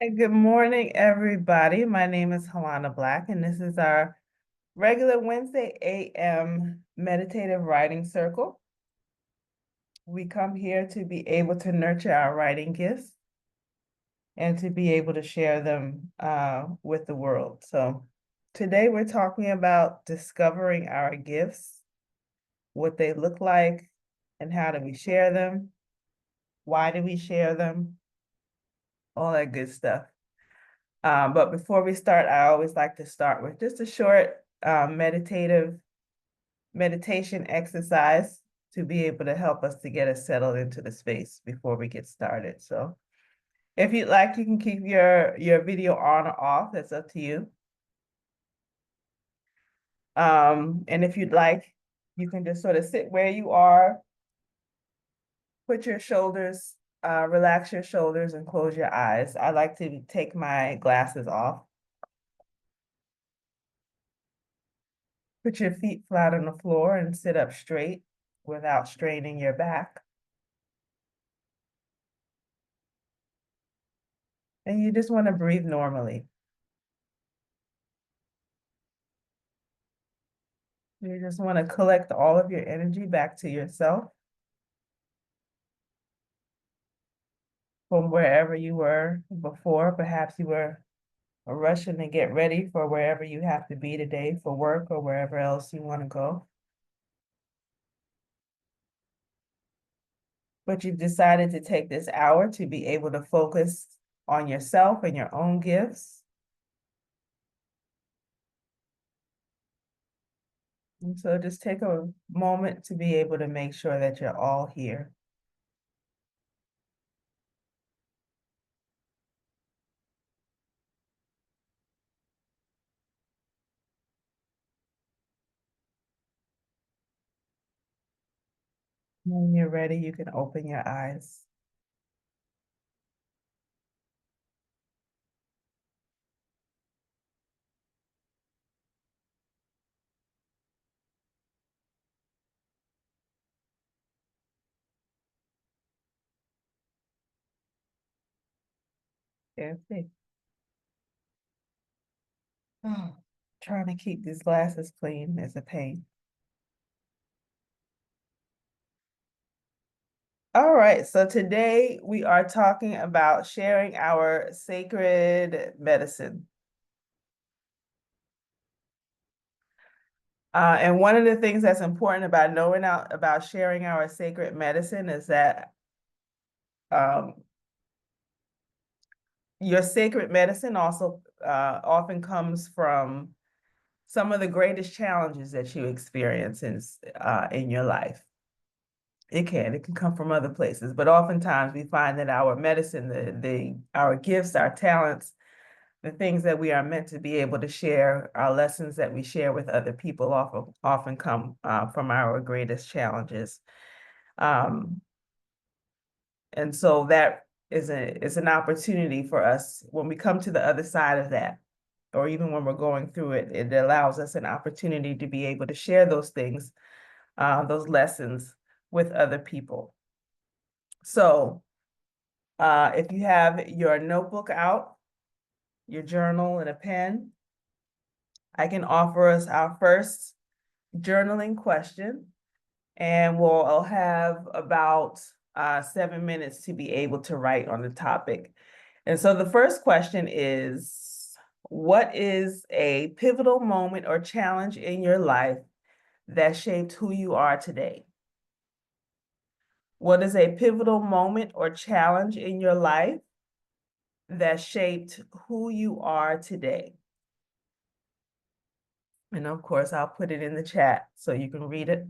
Hey, good morning, everybody. My name is Halona Black, and this is our regular Wednesday AM meditative writing circle. We come here to be able to nurture our writing gifts and to be able to share them with the world. So today we're talking about discovering our gifts, what they look like, and how do we share them? Why do we share them? All that good stuff. But before we start, I always like to start with just a short meditation exercise to be able to help us to get us settled into the space before we get started. So if you'd like, you can keep your video on or off. That's up to you. And if you'd like, you can just sort of sit where you are, put your shoulders, relax your shoulders and close your eyes. I like to take my glasses off. Put your feet flat on the floor and sit up straight without straining your back. And you just want to breathe normally. You just want to collect all of your energy back to yourself from wherever you were before. Perhaps you were rushing to get ready for wherever you have to be today for work or wherever else you want to go. But you've decided to take this hour to be able to focus on yourself and your own gifts. And so just take a moment to be able to make sure that you're all here. When you're ready, you can open your eyes. Okay. Oh, trying to keep these glasses clean is a pain. All right, so today we are talking about sharing our sacred medicine. And one of the things that's important about knowing about sharing our sacred medicine is that um, your sacred medicine also often comes from some of the greatest challenges that you experience in your life. It can come from other places, but oftentimes we find that our medicine, our gifts, our talents, the things that we are meant to be able to share, our lessons that we share with other people often come from our greatest challenges. Um, and so that is an opportunity for us when we come to the other side of that, or even when we're going through it, it allows us an opportunity to be able to share those things, those lessons with other people. So if you have your notebook out, your journal and a pen, I can offer us our first journaling question, and we'll have about 7 minutes to be able to write on the topic. And so the first question is, what is a pivotal moment or challenge in your life that shaped who you are today? What is a pivotal moment or challenge in your life that shaped who you are today? And of course, I'll put it in the chat so you can read it.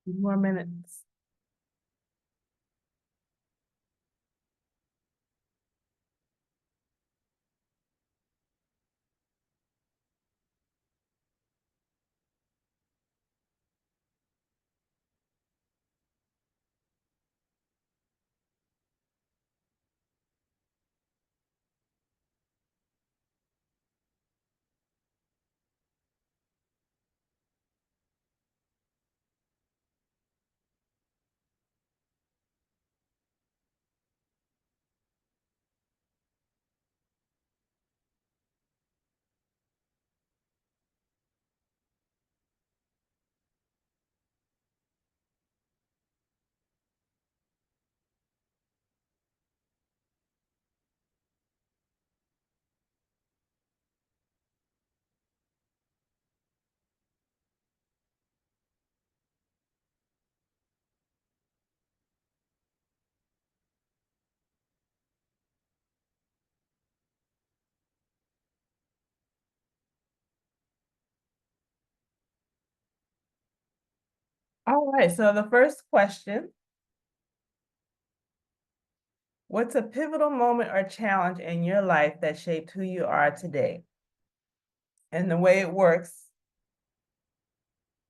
Few more minutes. All right, so the first question, what's a pivotal moment or challenge in your life that shaped who you are today? And the way it works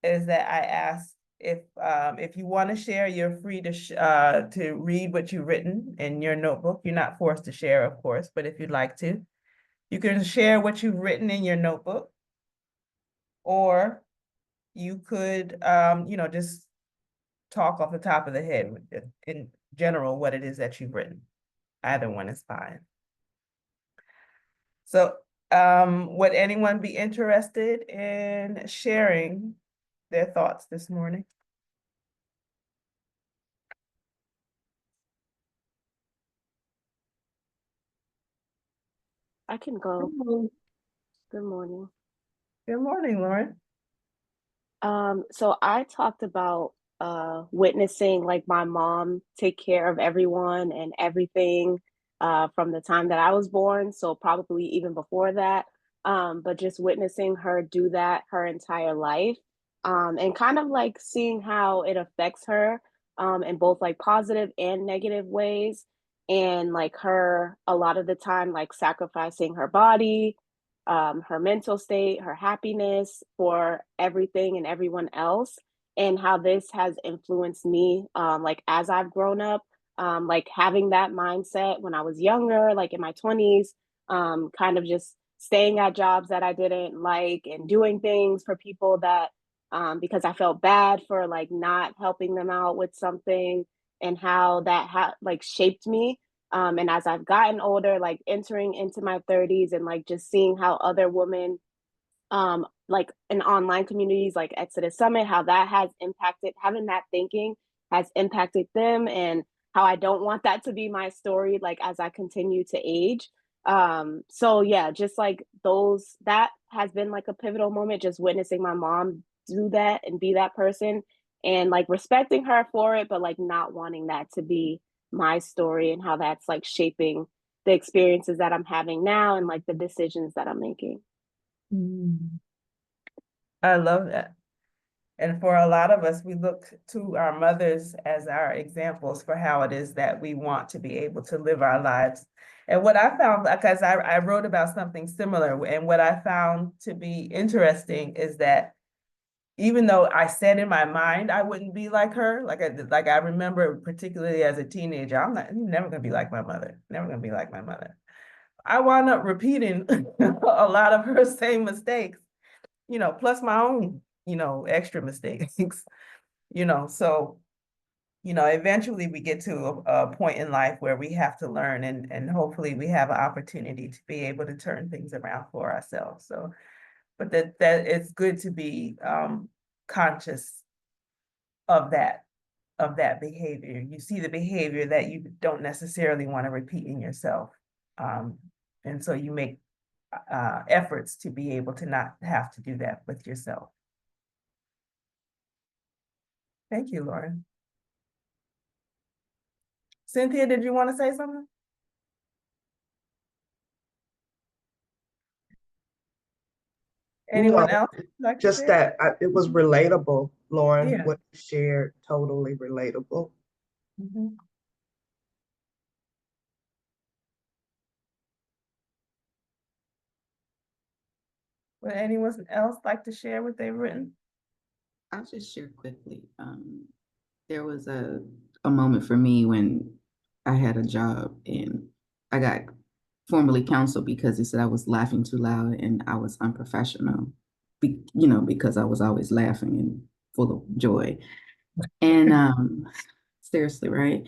is that I ask if you want to share, you're free to read what you've written in your notebook. You're not forced to share, of course, but if you'd like to, you can share what you've written in your notebook, or you could, just talk off the top of the head in general what it is that you've written. Either one is fine. So, would anyone be interested in sharing their thoughts this morning? I can go. Hello. Good morning. Good morning, Lauren. So I talked about witnessing like my mom take care of everyone and everything from the time that I was born, so probably even before that. But just witnessing her do that her entire life, and kind of like seeing how it affects her in both like positive and negative ways. And like her a lot of the time like sacrificing her body, her mental state, her happiness for everything and everyone else, and how this has influenced me, like as I've grown up, like having that mindset when I was younger, like in my 20s, kind of just staying at jobs that I didn't like and doing things for people that, because I felt bad for like not helping them out with something, and how that like shaped me, and as I've gotten older, like entering into my 30s and like just seeing how other women, like in online communities like Exodus Summit, how that has impacted, having that thinking has impacted them, and how I don't want that to be my story, like as I continue to age. So yeah, just like those, that has been like a pivotal moment, just witnessing my mom do that and be that person, and like respecting her for it, but like not wanting that to be my story, and how that's like shaping the experiences that I'm having now and like the decisions that I'm making. Mm. I love that. And for a lot of us, we look to our mothers as our examples for how it is that we want to be able to live our lives. And what I found, because I wrote about something similar, and what I found to be interesting is that even though I said in my mind I wouldn't be like her, like I remember particularly as a teenager, I'm never gonna be like my mother, never gonna be like my mother. I wound up repeating a lot of her same mistakes, plus my own, extra mistakes, so, eventually we get to a point in life where we have to learn, and hopefully we have an opportunity to be able to turn things around for ourselves. So, but that it's good to be conscious of that behavior. You see the behavior that you don't necessarily want to repeat in yourself. Um, and so you make efforts to be able to not have to do that with yourself. Thank you, Lauren. Cynthia, did you want to say something? No, Anyone else like to just share? that it was relatable, Lauren, Yeah. what you shared, totally relatable. Mhm. Would anyone else like to share what they've written? I'll just share quickly. There was a moment for me when I had a job and I got formally counseled because they said I was laughing too loud and I was unprofessional. Because I was always laughing and full of joy. And seriously, right?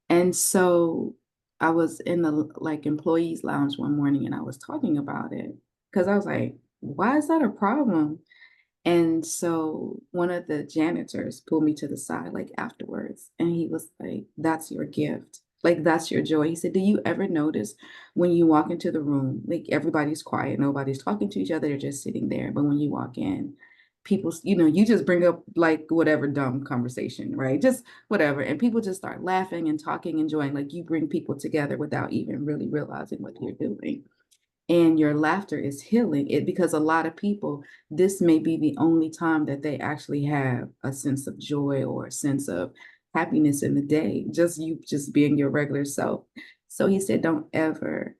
And so I was in the like employees lounge one morning and I was talking about it because I was like, why is that a problem? And so one of the janitors pulled me to the side, like afterwards, and he was like, that's your gift. Like, that's your joy. He said, do you ever notice when you walk into the room, like everybody's quiet, nobody's talking to each other, they're just sitting there. But when you walk in, people, you just bring up like whatever dumb conversation, right? Just whatever. And people just start laughing and talking, enjoying, like you bring people together without even really realizing what you're doing, and your laughter is healing it, because a lot of people, this may be the only time that they actually have a sense of joy or a sense of happiness in the day, just you just being your regular self. So he said, don't ever,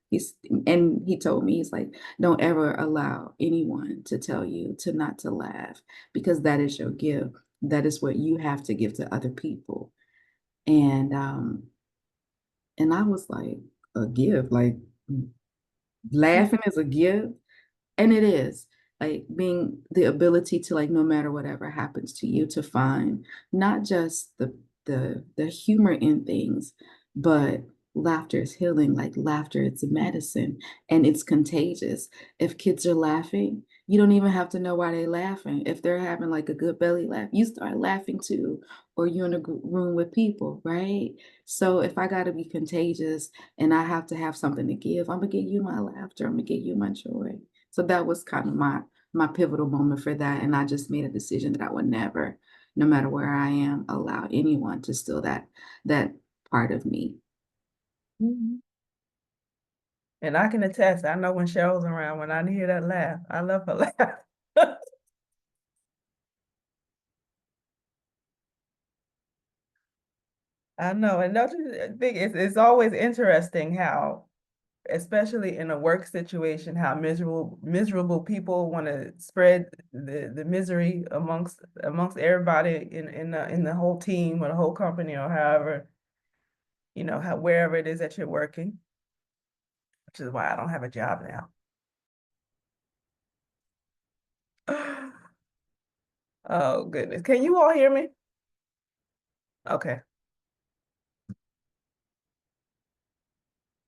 and he told me, he's like, don't ever allow anyone to tell you to not to laugh, because that is your gift, that is what you have to give to other people. And I was like, a gift, like laughing is a gift. And it is like being the ability to, like, no matter whatever happens to you, to find not just the humor in things, but laughter is healing. Like laughter, it's a medicine and it's contagious. If kids are laughing, you don't even have to know why they're laughing. If they're having like a good belly laugh, you start laughing too, or you're in a room with people, right? So if I got to be contagious and I have to have something to give, I'm gonna give you my laughter, I'm gonna give you my joy. So that was kind of my pivotal moment for that. And I just made a decision that I would never, no matter where I am, allow anyone to steal that part of me. Mhm. And I can attest, I know when Cheryl's around, when I hear that laugh, I love her laugh. I know, and don't you think it's always interesting how, especially in a work situation, how miserable people want to spread the misery amongst everybody in the whole team or the whole company, or however, wherever it is that you're working, which is why I don't have a job now. Oh goodness. Can you all hear me? Okay.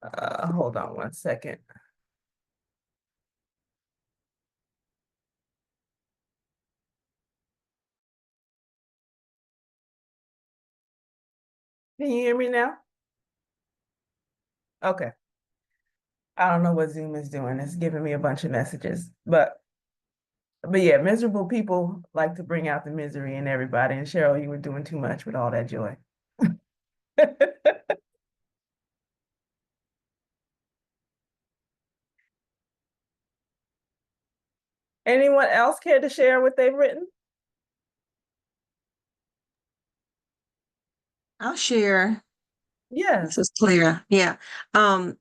Hold on one second. Can you hear me now? Okay. I don't know what Zoom is doing. It's giving me a bunch of messages. But yeah, miserable people like to bring out the misery in everybody. And Cheryl, you were doing too much with all that joy. Anyone else care to share what they've written? I'll share. Yes. This is clear. Yeah. I'm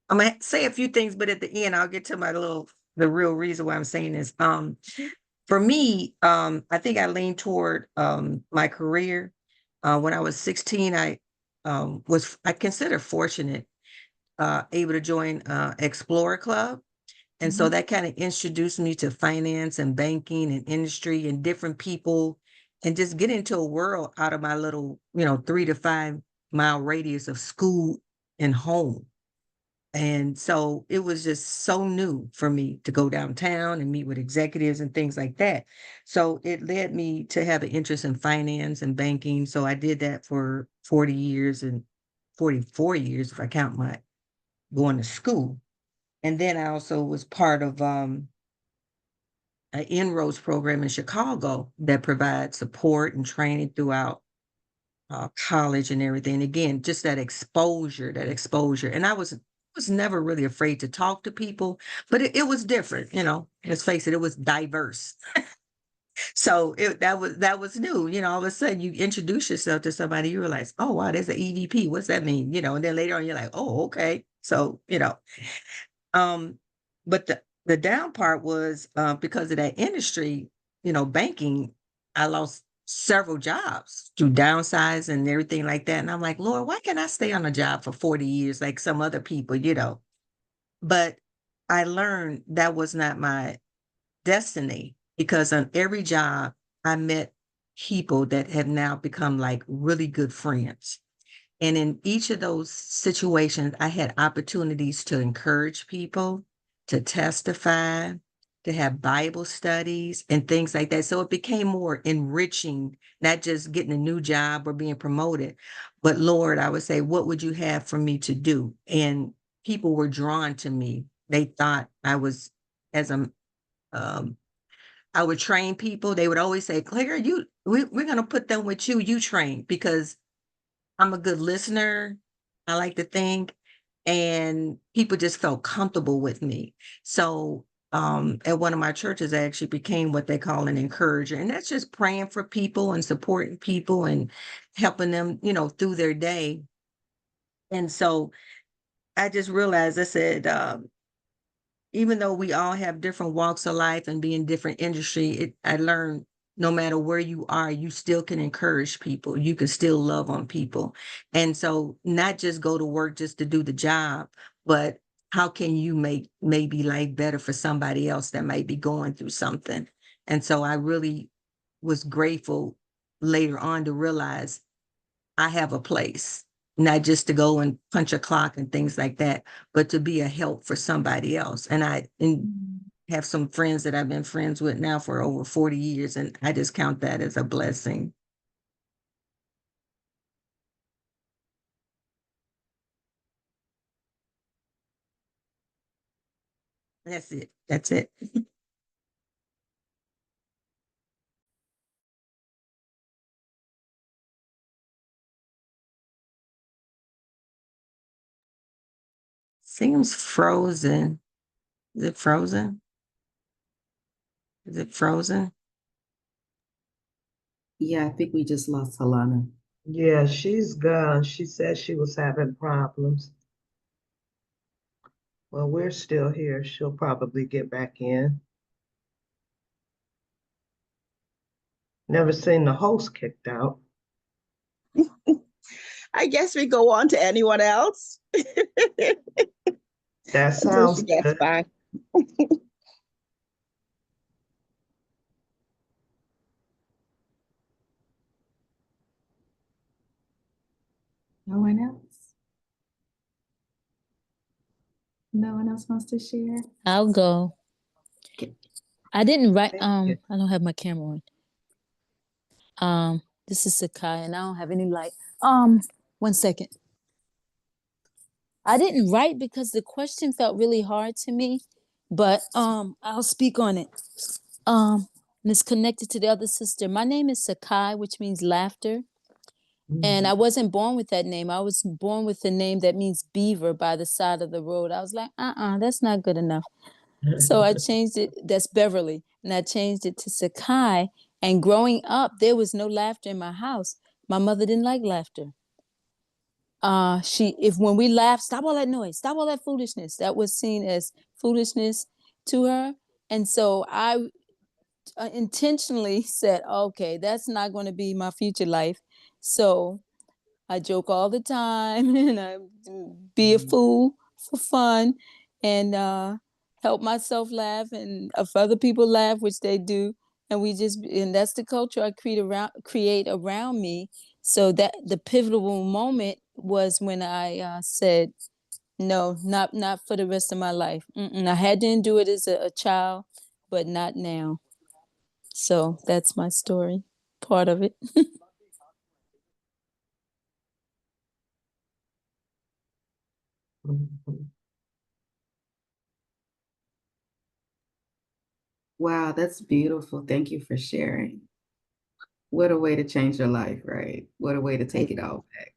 gonna say a few things, but at the end, I'll get to the real reason why I'm saying this. For me, I think I leaned toward my career. When I was 16, I consider fortunate, able to join Explorer Club. And so Mhm. that kind of introduced me to finance and banking and industry and different people, and just get into a world out of my little, 3 to 5 mile radius of school and home. And so it was just so new for me to go downtown and meet with executives and things like that. So it led me to have an interest in finance and banking. So I did that for 40 years and 44 years, if I count my going to school. And then I also was part of an inroads program in Chicago that provides support and training throughout college and everything. Again, just that exposure. And I was never really afraid to talk to people, but it was different. Let's face it, it was diverse. So that was new. You know, all of a sudden you introduce yourself to somebody, you realize, oh wow, there's an EVP. What's that mean? You know, and then later on you're like, oh, okay. So, you know, um, but the down part was because of that industry, you know, banking, I lost several jobs through downsize and everything like that. And I'm like, Lord, why can't I stay on a job for 40 years like some other people, you know? But I learned that was not my destiny because on every job I met people that have now become like really good friends. And in each of those situations, I had opportunities to encourage people, to testify, to have Bible studies and things like that. So it became more enriching, not just getting a new job or being promoted, but Lord, I would say, what would you have for me to do? And people were drawn to me. They thought I was, as a um, I would train people. They would always say, Claire, we're going to put them with you. You train because I'm a good listener. I like to think, and people just felt comfortable with me. So at one of my churches, I actually became what they call an encourager. And that's just praying for people and supporting people and helping them, you know, through their day. And so I just realized, I said, even though we all have different walks of life and be in different industry, I learned no matter where you are, you still can encourage people. You can still love on people. And so not just go to work just to do the job, but how can you make maybe life better for somebody else that might be going through something? And so I really was grateful later on to realize I have a place, not just to go and punch a clock and things like that, but to be a help for somebody else. And have some friends that I've been friends with now for over 40 years, and I just count that as a blessing. That's it. That's it. Seems frozen. Is it frozen? Is it frozen? Yeah, I think we just lost Halona. Yeah, she's gone. She said she was having problems. Well, we're still here. She'll probably get back in. Never seen the host kicked out. I guess we go on to anyone else That until she sounds gets good. back. No one else? No one else wants to share? I'll go. Okay. I didn't write, Thank you. I don't have my camera on. This is Sakai and I don't have any light. 1 second. I didn't write because the question felt really hard to me, but I'll speak on it. And it's connected to the other sister. My name is Sakai, which means laughter. And I wasn't born with that name. I was born with the name that means beaver by the side of the road. I was like, that's not good enough. So I changed it. That's Beverly. And I changed it to Sakai. And growing up, there was no laughter in my house. My mother didn't like laughter. If when we laughed, stop all that noise, stop all that foolishness. That was seen as foolishness to her. And so I intentionally said, okay, that's not going to be my future life. So I joke all the time and I be a fool for fun and help myself laugh and if other people laugh, which they do. And that's the culture I create around me. So that the pivotal moment was when I said, no, not for the rest of my life. I had to endure it as a child, but not now. So that's my story, part of it. Wow, that's beautiful. Thank you for sharing. What a way to change your life, right? What a way to take it all back.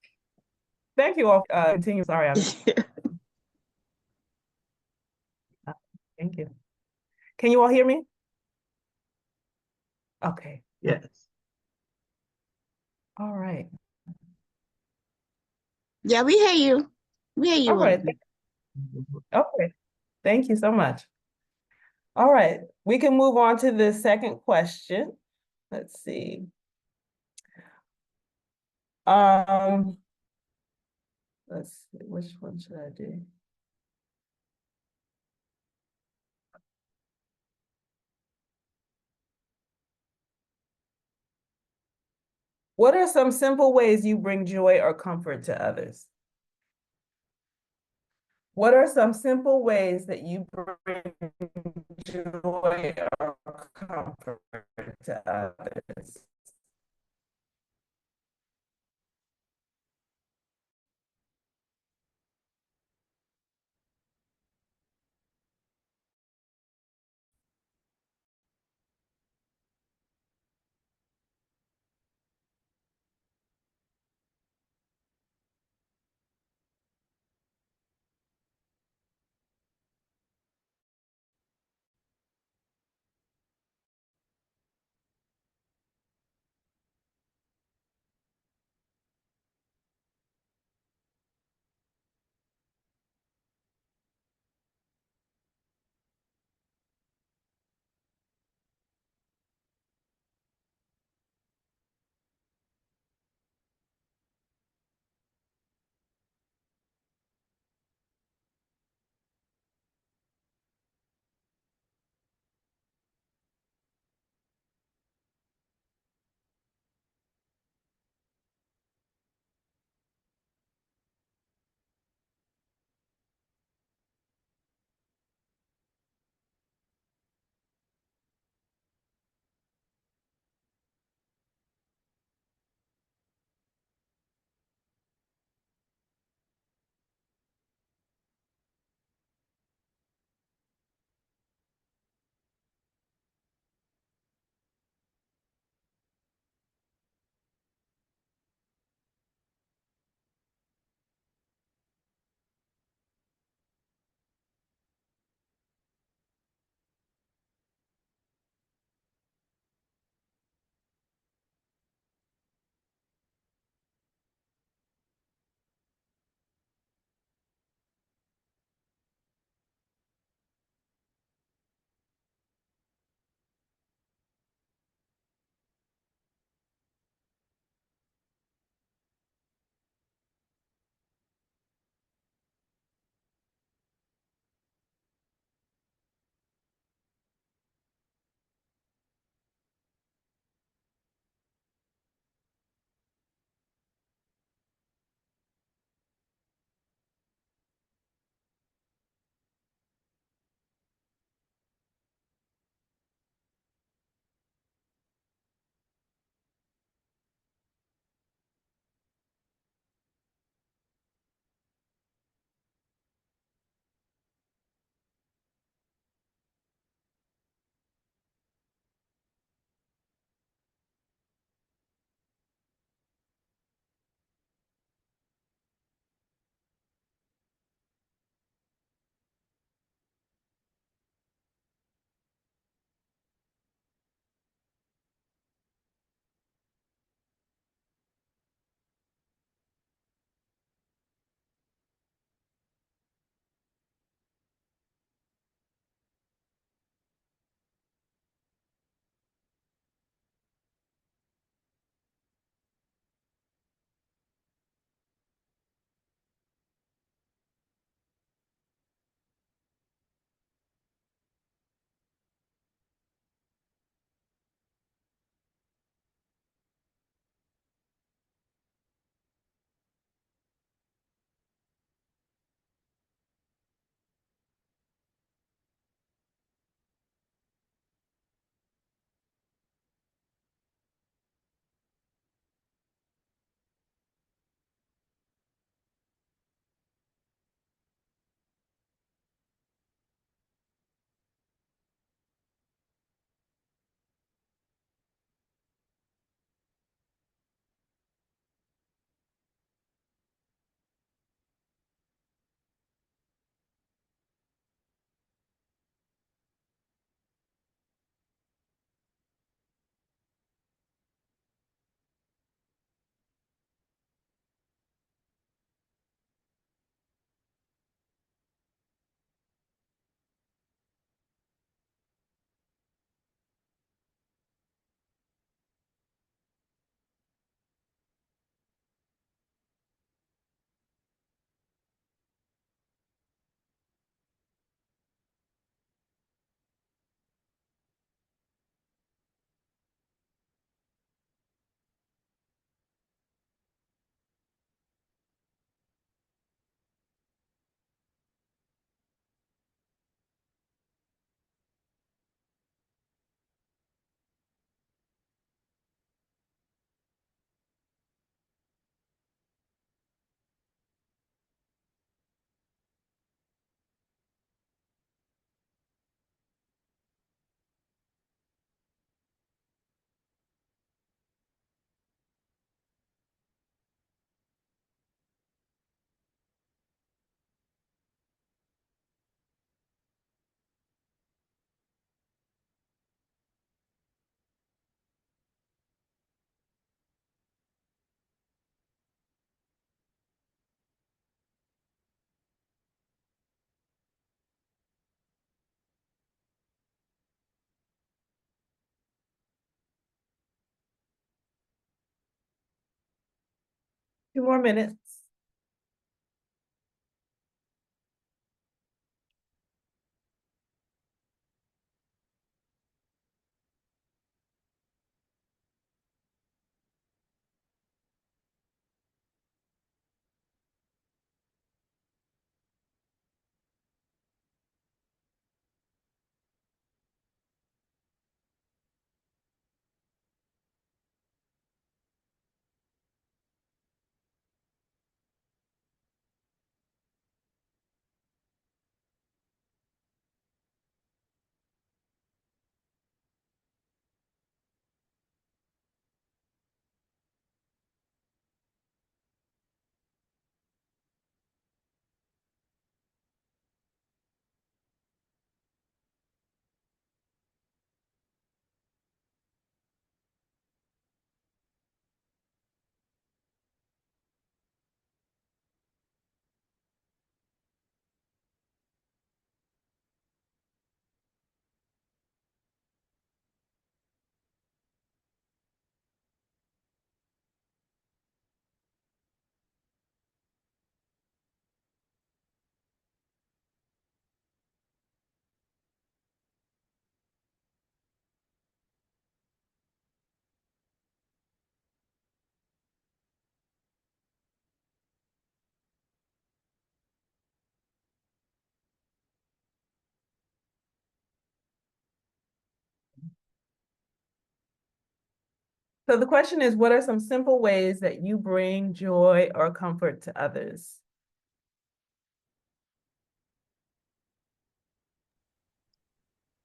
Thank you all. Continue. Sorry. Thank you. Can you all hear me? Okay, Yes. all right. Yeah, we hear you. We hear you, All right, Wanda. okay. Thank you so much. All right, we can move on to the second question. Let's see. Um, let's see, which one should I do? What are some simple ways you bring joy or comfort to others? What are some simple ways that you bring joy or comfort to others? few more minutes. So the question is, what are some simple ways that you bring joy or comfort to others?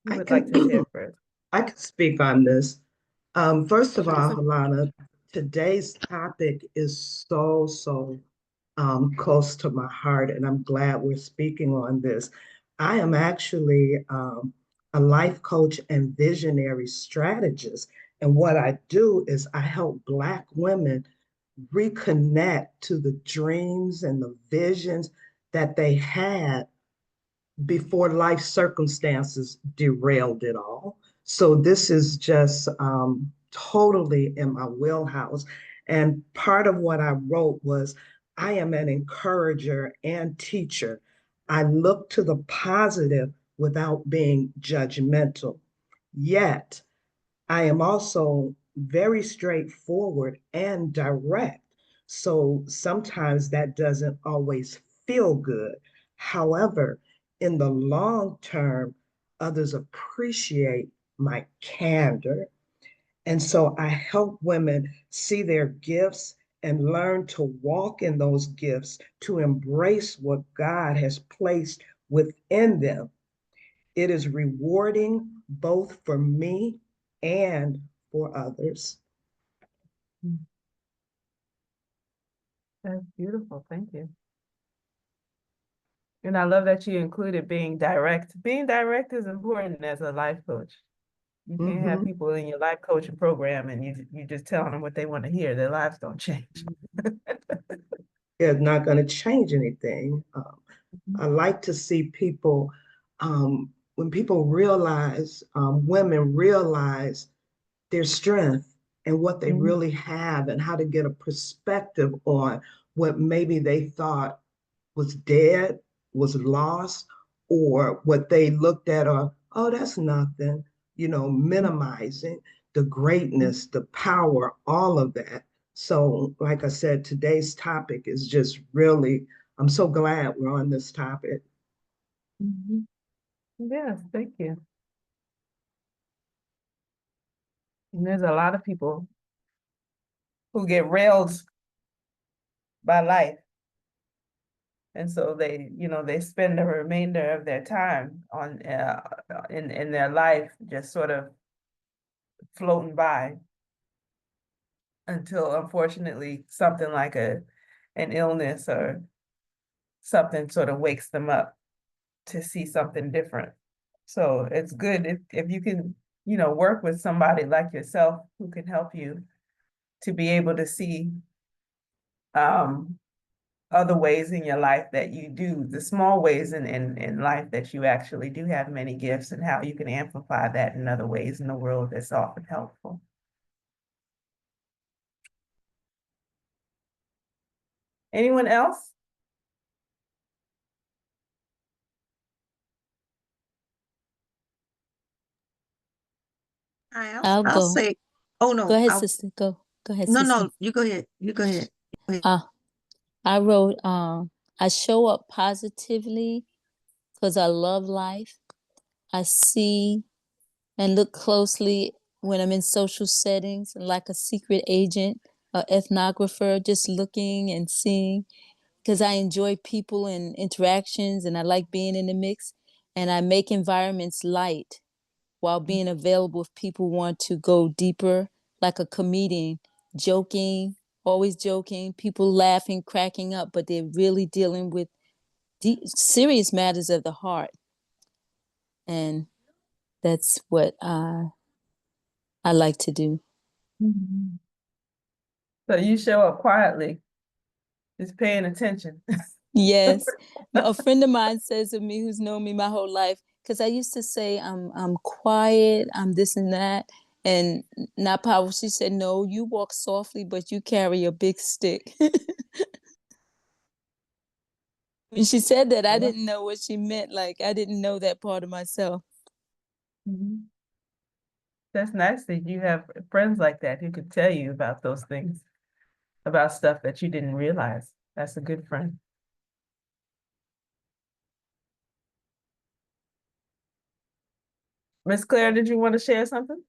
Who I would like to share can first? I can speak on this. First of all, Sure. Halana, today's topic is so close to my heart, and I'm glad we're speaking on this. I am actually a life coach and visionary strategist. And what I do is I help Black women reconnect to the dreams and the visions that they had before life circumstances derailed it all. So this is just totally in my wheelhouse. And part of what I wrote was I am an encourager and teacher. I look to the positive without being judgmental. Yet I am also very straightforward and direct. So sometimes that doesn't always feel good. However, in the long term, others appreciate my candor. And so I help women see their gifts and learn to walk in those gifts, to embrace what God has placed within them. It is rewarding both for me and for others. That's beautiful. Thank you. And I love that you included being direct. Being direct is important as a life coach. You can't have Mhm. people in your life coaching program and you just telling them what they want to hear. Their lives don't change. It's not going to change anything. I like to see people, when people realize, women realize their strength and what they Mhm. really have and how to get a perspective on what maybe they thought was dead, was lost, or what they looked at or, oh, that's nothing, minimizing the greatness, the power, all of that. So, like I said, today's topic is just really, I'm so glad we're on this topic. Mhm. Yes, thank you. And there's a lot of people who get railed by life. And so they spend the remainder of their time in their life just sort of floating by until unfortunately something like an illness or something sort of wakes them up to see something different. So it's good if you can, work with somebody like yourself who can help you to be able to see um other ways in your life that you do, the small ways in life that you actually do have many gifts and how you can amplify that in other ways in the world that's often helpful. Anyone else? I'll I'll go. say, oh Go no, ahead, sister. Go. Go ahead, no, sister. no, you go ahead. You go ahead. Go ahead. I wrote, I show up positively because I love life. I see and look closely when I'm in social settings, like a secret agent, a ethnographer, just looking and seeing, because I enjoy people and interactions and I like being in the mix. And I make environments light while being available if people want to go deeper, like a comedian, joking, always joking, people laughing, cracking up, but they're really dealing with serious matters of the heart. And that's what I like to do. Mhm. So you show up quietly, just paying attention. Yes. A friend of mine says of me who's known me my whole life, because I used to say I'm quiet, I'm this and that, and not powerful. She said, no, you walk softly, but you carry a big stick. When she said that, I Yeah. didn't know what she meant. Like I didn't know that part of myself. Mhm. That's nice that you have friends like that who could tell you about those things, about stuff that you didn't realize. That's a good friend. Miss Claire, did you want to share something?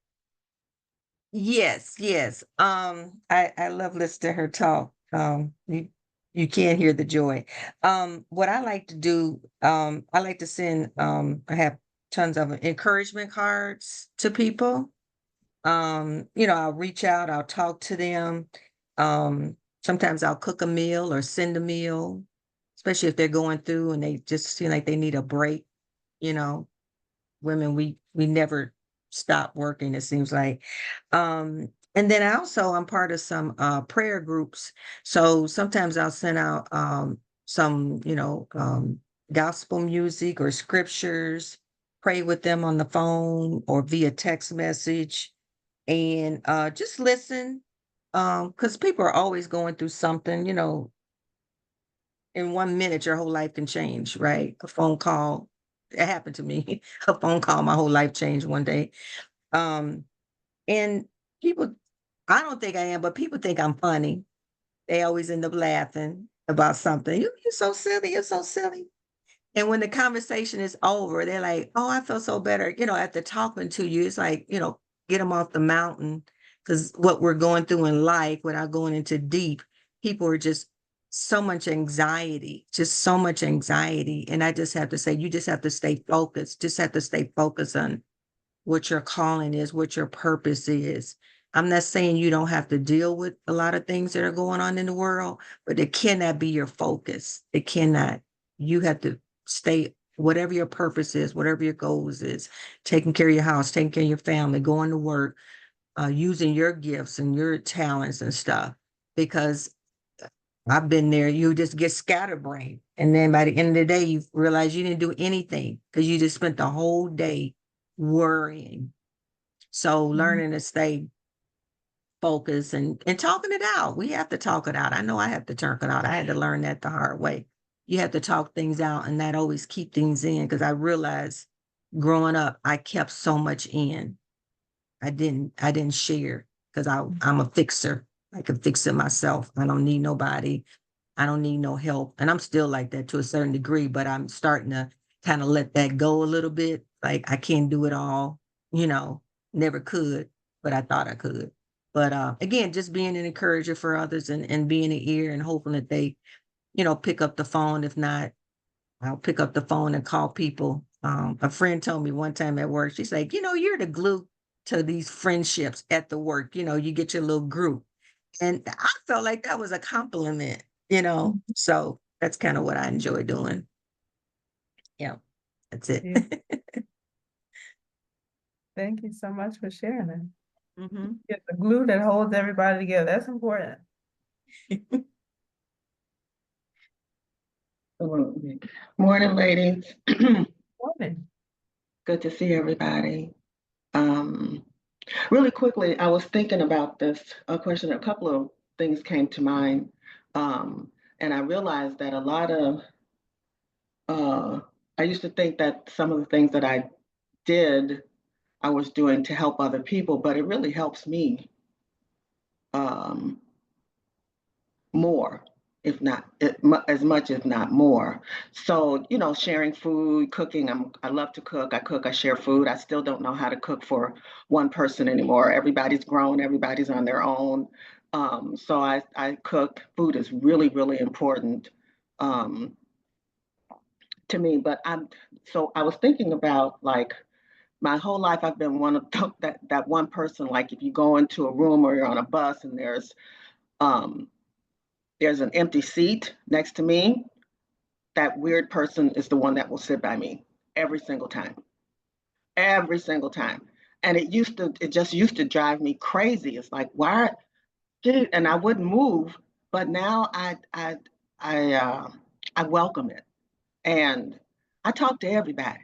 Yes, yes. I love listening to her talk. You can't hear the joy. What I like to do, I like to send, I have tons of encouragement cards to people. I'll reach out, I'll talk to them. Sometimes I'll cook a meal or send a meal, especially if they're going through and they just seem like they need a break, you know. Women, we never stop working, it seems like. And then I'm part of some prayer groups. So sometimes I'll send out some, gospel music or scriptures, pray with them on the phone or via text message, and just listen. Because people are always going through something, in 1 minute your whole life can change, right? A phone call. It happened to me. A phone call, my whole life changed one day. Um, and people, I don't think I am, but people think I'm funny. They always end up laughing about something. You're so silly. You're so silly. And when the conversation is over, they're like, "Oh, I feel so better." After talking to you, it's like, get them off the mountain. Because what we're going through in life, without going into deep, people are just so much anxiety, just so much anxiety. And I just have to say, you just have to stay focused. Just have to stay focused on what your calling is, what your purpose is. I'm not saying you don't have to deal with a lot of things that are going on in the world, but it cannot be your focus. It cannot. You have to stay, whatever your purpose is, whatever your goals is, taking care of your house, taking care of your family, going to work, using your gifts and your talents and stuff. Because I've been there, you just get scatterbrained. And then by the end of the day, you realize you didn't do anything because you just spent the whole day worrying. So Mhm. learning to stay focused and talking it out. We have to talk it out. I know I have to talk it out. I had to learn that the hard way. You have to talk things out and not always keep things in, because I realized growing up, I kept so much in. I didn't share because I'm a fixer. I can fix it myself. I don't need nobody. I don't need no help. And I'm still like that to a certain degree, but I'm starting to kind of let that go a little bit. Like I can't do it all, never could, but I thought I could. But again, just being an encourager for others and being an ear and hoping that they, pick up the phone. If not, I'll pick up the phone and call people. A friend told me one time at work, she's like, you're the glue to these friendships at the work. You get your little group. And I felt like that was a compliment. So that's kind of what I enjoy doing. Yeah, that's it. Yeah. Thank you so much for sharing it. Mhm. Get the glue that holds everybody together. That's important. Absolutely. Morning, ladies. Morning. Good to see everybody. Um, really quickly, I was thinking about this question. A couple of things came to mind. Um, And I realized that a lot of, I used to think that some of the things that I did, I was doing to help other people, but it really helps me um, more, if not as much, if not more. So, sharing food, cooking. I love to cook. I cook. I share food. I still don't know how to cook for one person anymore. Everybody's grown. Everybody's on their own. So I cook. Food is really, really important um, to me. But I was thinking about, like, my whole life I've been one of that one person. Like, if you go into a room or you're on a bus and um, there's an empty seat next to me, that weird person is the one that will sit by me every single time. Every single time. And it just used to drive me crazy. It's like, why? Dude, and I wouldn't move, but now I welcome it. And I talk to everybody.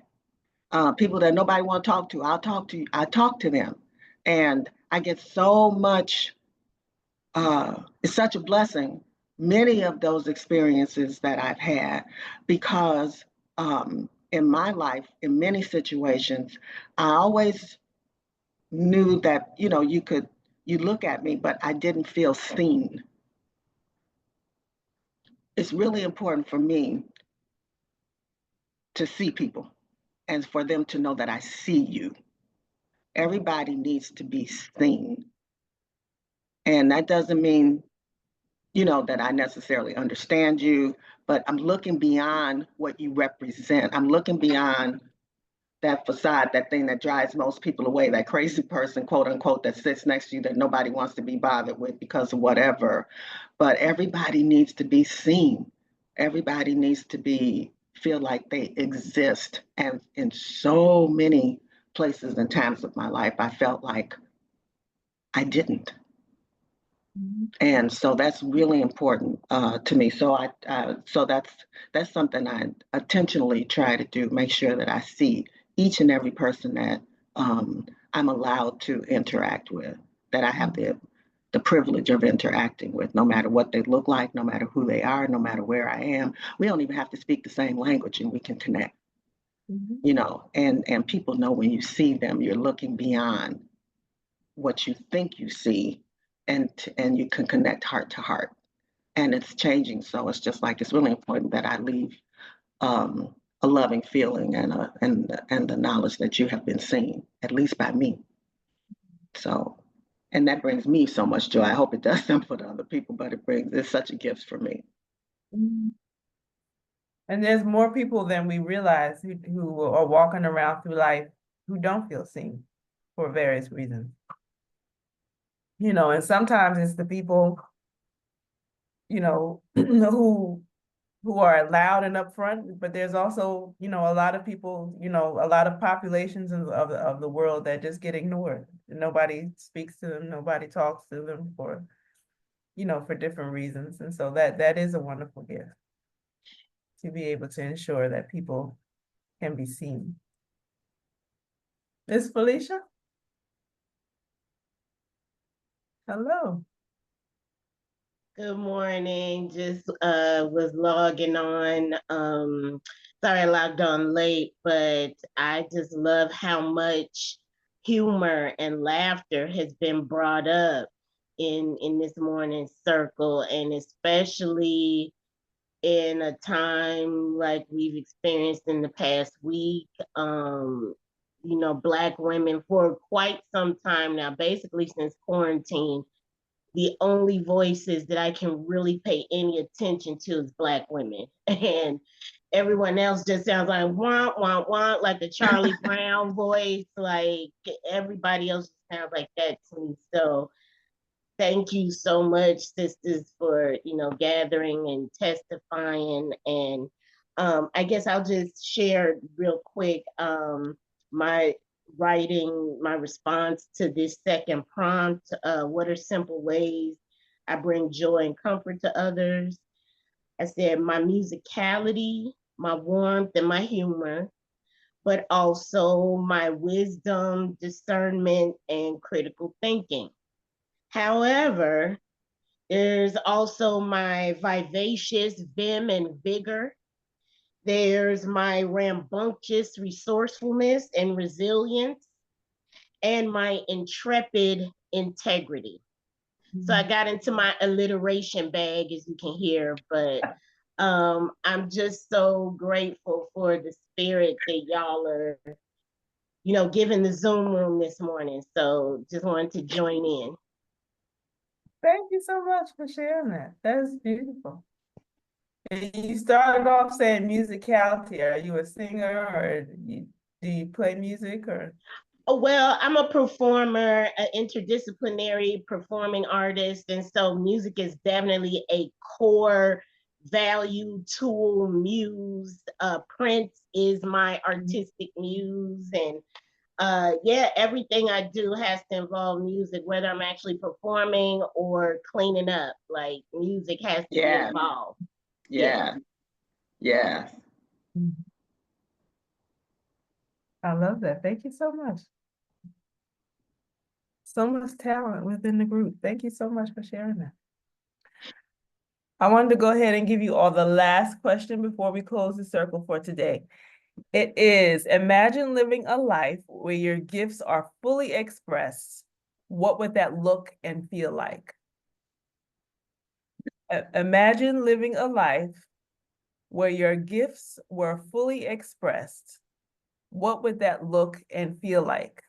People that nobody want to talk to, I talk to them. And I get so much, it's such a blessing, many of those experiences that I've had, because in my life, in many situations, I always knew that, you look at me, but I didn't feel seen. It's really important for me to see people and for them to know that I see you. Everybody needs to be seen. And that doesn't mean, that I necessarily understand you, but I'm looking beyond what you represent. I'm looking beyond that facade, that thing that drives most people away, that crazy person, quote unquote, that sits next to you that nobody wants to be bothered with because of whatever. But everybody needs to be seen. Everybody needs to feel like they exist. And in so many places and times of my life, I felt like I didn't. And so that's really important to me. So so that's something I intentionally try to do. Make sure that I see each and every person that I'm allowed to interact with, that I have the privilege of interacting with, no matter what they look like, no matter who they are, no matter where I am. We don't even have to speak the same language, and we can connect. And people know when you see them, you're looking beyond what you think you see, and you can connect heart to heart. And it's changing, so it's just like, it's really important that I leave a loving feeling and the knowledge that you have been seen, at least by me. So, and that brings me so much joy. I hope it does some for the other people, but it's such a gift for me. And there's more people than we realize who are walking around through life who don't feel seen for various reasons. And sometimes it's the people, who are loud and upfront, but there's also, a lot of people, a lot of populations of the world that just get ignored. Nobody speaks to them, nobody talks to them for different reasons. And so that is a wonderful gift, to be able to ensure that people can be seen. Miss Felicia? Hello. Good morning. Just was logging on. Sorry I logged on late, but I just love how much humor and laughter has been brought up in this morning's circle, and especially in a time like we've experienced in the past week. Black women for quite some time now, basically since quarantine, the only voices that I can really pay any attention to is Black women. And everyone else just sounds like wah, wah, wah, like the Charlie Brown voice. Like everybody else sounds like that to me. So thank you so much, sisters, for gathering and testifying. And I guess I'll just share real quick my my response to this second prompt. What are simple ways I bring joy and comfort to others? I said my musicality, my warmth, and my humor, but also my wisdom, discernment, and critical thinking. However, There's also my vivacious vim and vigor. There's my rambunctious resourcefulness and resilience, and my intrepid integrity. So I got into my alliteration bag, as you can hear, but I'm just so grateful for the spirit that y'all are, giving the Zoom room this morning. So just wanted to join in. Thank you so much for sharing that. That's beautiful. And you started off saying musicality. Are you a singer, or do you play music, or? Oh, well, I'm a performer, an interdisciplinary performing artist. And so music is definitely a core value, tool, muse. Prince is my artistic muse. And yeah, everything I do has to involve music, whether I'm actually performing or cleaning up. Like, music has to be involved. Yeah. Yeah. I love that. Thank you so much. So much talent within the group. Thank you so much for sharing that. I wanted to go ahead and give you all the last question before we close the circle for today. It is, imagine living a life where your gifts are fully expressed. What would that look and feel like? Imagine living a life where your gifts were fully expressed. What would that look and feel like?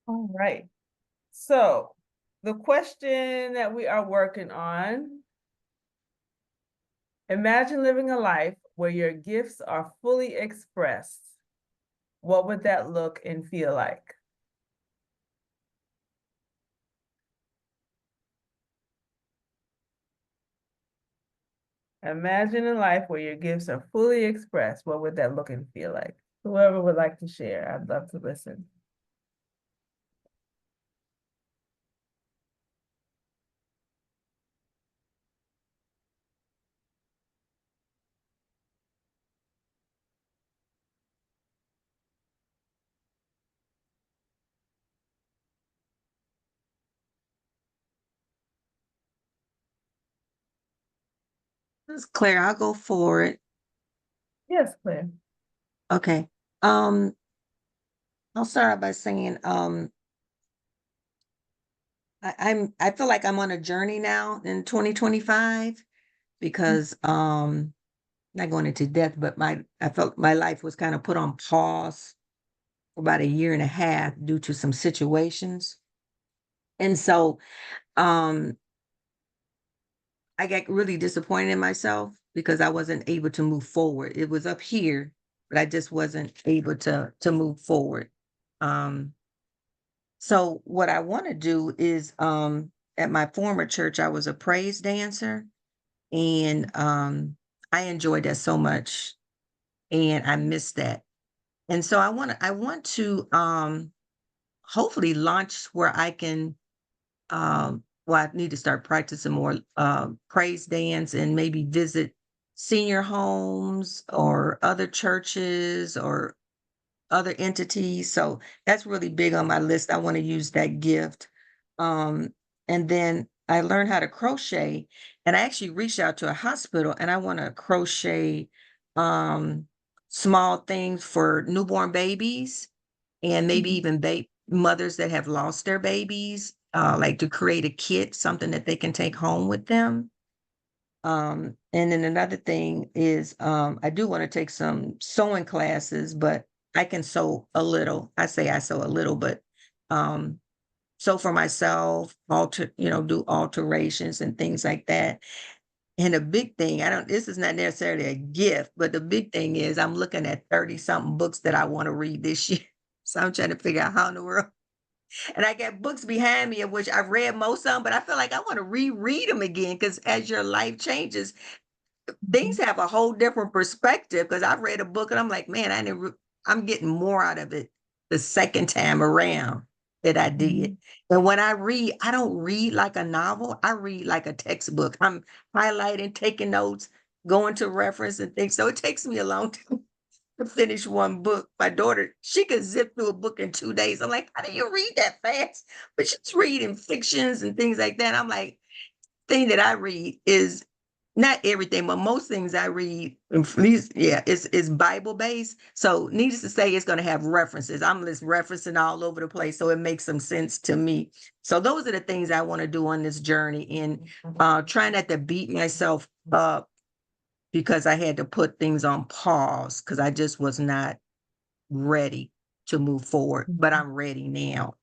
All right. So the question that we are working on, imagine living a life where your gifts are fully expressed. What would that look and feel like? Imagine a life where your gifts are fully expressed. What would that look and feel like? Whoever would like to share, I'd love to listen. This is Claire, I'll go for it. Yes, Claire. Okay. I'll start out by saying, I feel like I'm on a journey now in 2025 because not going into depth, but I felt my life was kind of put on pause for about a year and a half due to some situations. And so I got really disappointed in myself because I wasn't able to move forward. It was up here, but I just wasn't able to move forward. Um so what I want to do is at my former church I was a praise dancer, and I enjoyed that so much, and I missed that. And so I want to hopefully launch where I can well, I need to start practicing more praise dance and maybe visit senior homes or other churches or other entities. So that's really big on my list. I want to use that gift. Um, and then I learned how to crochet, and I actually reached out to a hospital and I want to crochet um, small things for newborn babies and maybe even mothers that have lost their babies, like to create a kit, something that they can take home with them. And then another thing is I do want to take some sewing classes, but I can sew a little. I say I sew a little, but um, sew for myself, do alterations and things like that. And a big thing, this is not necessarily a gift, but the big thing is I'm looking at 30 something books that I want to read this year. So I'm trying to figure out how in the world. And I got books behind me of which I've read most of them, but I feel like I want to reread them again because as your life changes, things have a whole different perspective. Because I've read a book and I'm like, man, I'm getting more out of it the second time around that I did. And when I read, I don't read like a novel. I read like a textbook. I'm highlighting, taking notes, going to reference and things. So it takes me a long time to finish one book. My daughter, she could zip through a book in 2 days. I'm like, how do you read that fast? But she's reading fictions and things like that. I'm like, thing that I read is not everything, but most things I read, at least, yeah, it's Bible based. So needless to say, it's going to have references. I'm just referencing all over the place, so it makes some sense to me. So those are the things I want to do on this journey, and trying not to beat myself up because I had to put things on pause because I just was not ready to move forward. But I'm ready now.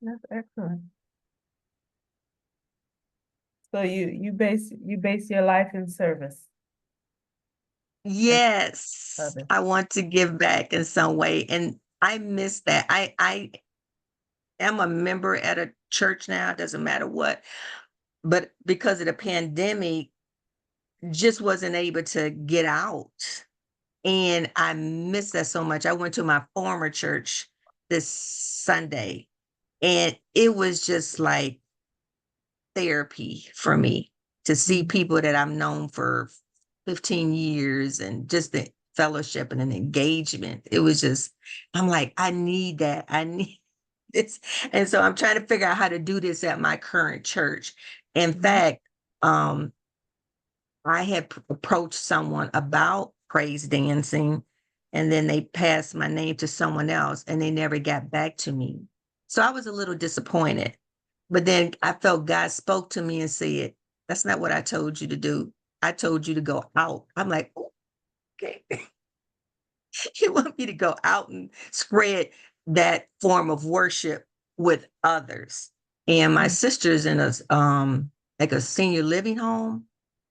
That's excellent. So you base your life in service. Yes, Others. I want to give back in some way, and I miss that. I am a member at a church now, it doesn't matter what, but because of the pandemic, just wasn't able to get out, and I miss that so much. I went to my former church this Sunday, and it was just like therapy for me to see people that I've known for 15 years and just the fellowship and an engagement. It was just, I'm like, I need that. I need this. And so I'm trying to figure out how to do this at my current church. In fact, I had approached someone about praise dancing, and then they passed my name to someone else and they never got back to me. So I was a little disappointed. But then I felt God spoke to me and said, that's not what I told you to do. I told you to go out. I'm like, "Oh, okay." You want me to go out and spread that form of worship with others. And my sister's in a like a senior living home.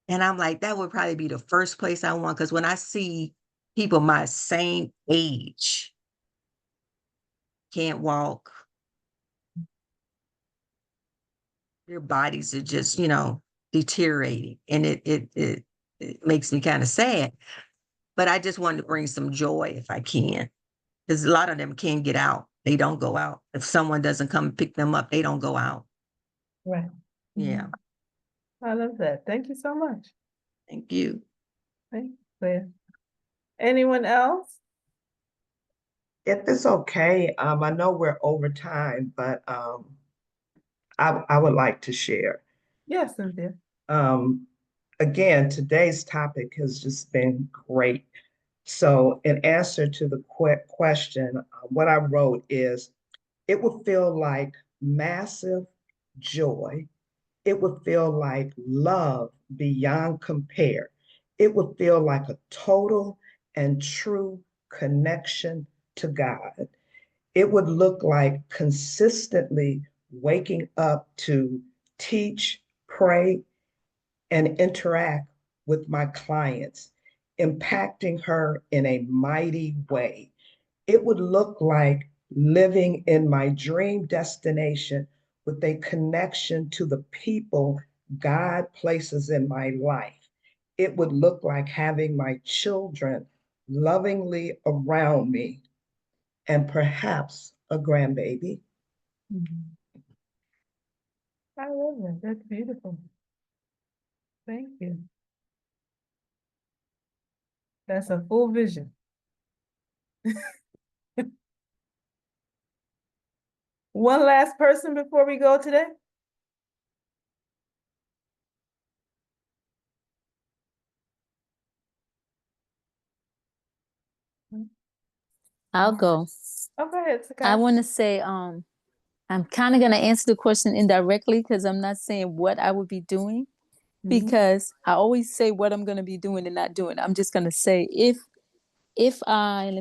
And I'm like, that would probably be the first place I want. Because when I see people my same age can't walk, their bodies are just, deteriorating. And it makes me kind of sad. But I just wanted to bring some joy if I can. Because a lot of them can't get out. They don't go out. If someone doesn't come pick them up, they don't go out. Right. Yeah. I love that. Thank you so much. Thank you. Thanks, Claire. Anyone else? If it's okay, I know we're over time, but I would like to share. Yes, Cynthia. Um, Again, today's topic has just been great. So, in answer to the question, what I wrote is it would feel like massive joy. It would feel like love beyond compare. It would feel like a total and true connection to God. It would look like consistently waking up to teach, pray, and interact with my clients, impacting her in a mighty way. It would look like living in my dream destination with a connection to the people God places in my life. It would look like having my children lovingly around me and perhaps a grandbaby. I love that. That's beautiful. Thank you. That's a full vision. One last person before we go today? I'll go. Oh, go ahead, I Sakai. want to say, I'm kind of going to answer the question indirectly because I'm not saying what I would be doing because I always say what I'm going to be doing and not doing. I'm just going to say let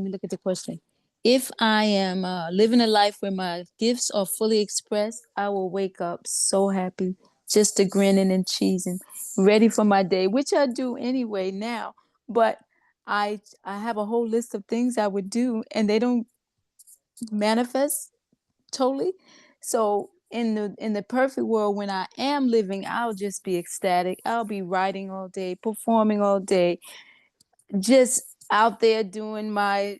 me look at the question. If I am living a life where my gifts are fully expressed, I will wake up so happy, just a grinning and cheesing, ready for my day, which I do anyway now. But I have a whole list of things I would do, and they don't manifest totally. So in the perfect world, when I am living, I'll just be ecstatic. I'll be writing all day, performing all day, just out there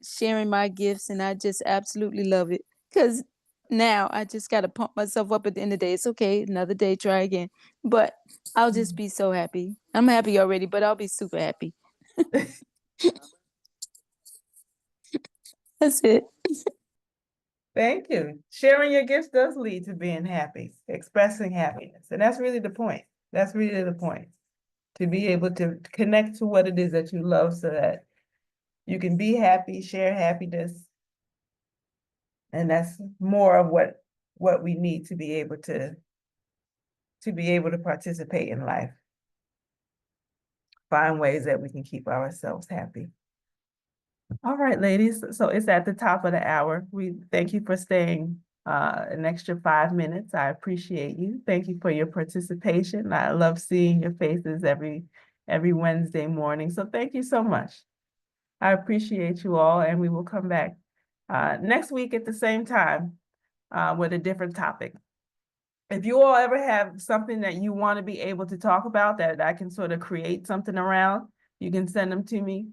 sharing my gifts, and I just absolutely love it. Because now I just got to pump myself up at the end of the day. It's okay, another day, try again. But I'll just be so happy. I'm happy already, but I'll be super happy. That's it. Thank you. Sharing your gifts does lead to being happy, expressing happiness. And that's really the point. That's really the point. To be able to connect to what it is that you love so that you can be happy, share happiness. And that's more of what we need to be able to participate in life. Find ways that we can keep ourselves happy. All right, ladies. So it's at the top of the hour. We thank you for staying an extra 5 minutes. I appreciate you. Thank you for your participation. I love seeing your faces every Wednesday morning. So thank you so much. I appreciate you all, and we will come back next week at the same time with a different topic. If you all ever have something that you want to be able to talk about that I can sort of create something around, you can send them to me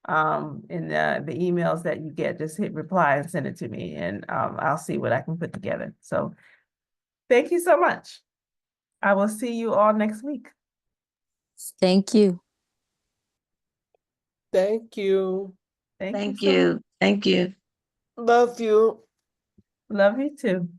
in the emails that you get. Just hit reply and send it to me, and I'll see what I can put together. So thank you so much. I will see you all next week. Thank you. Thank you. Thank Thank you. you. Thank you. Love you. Love you too.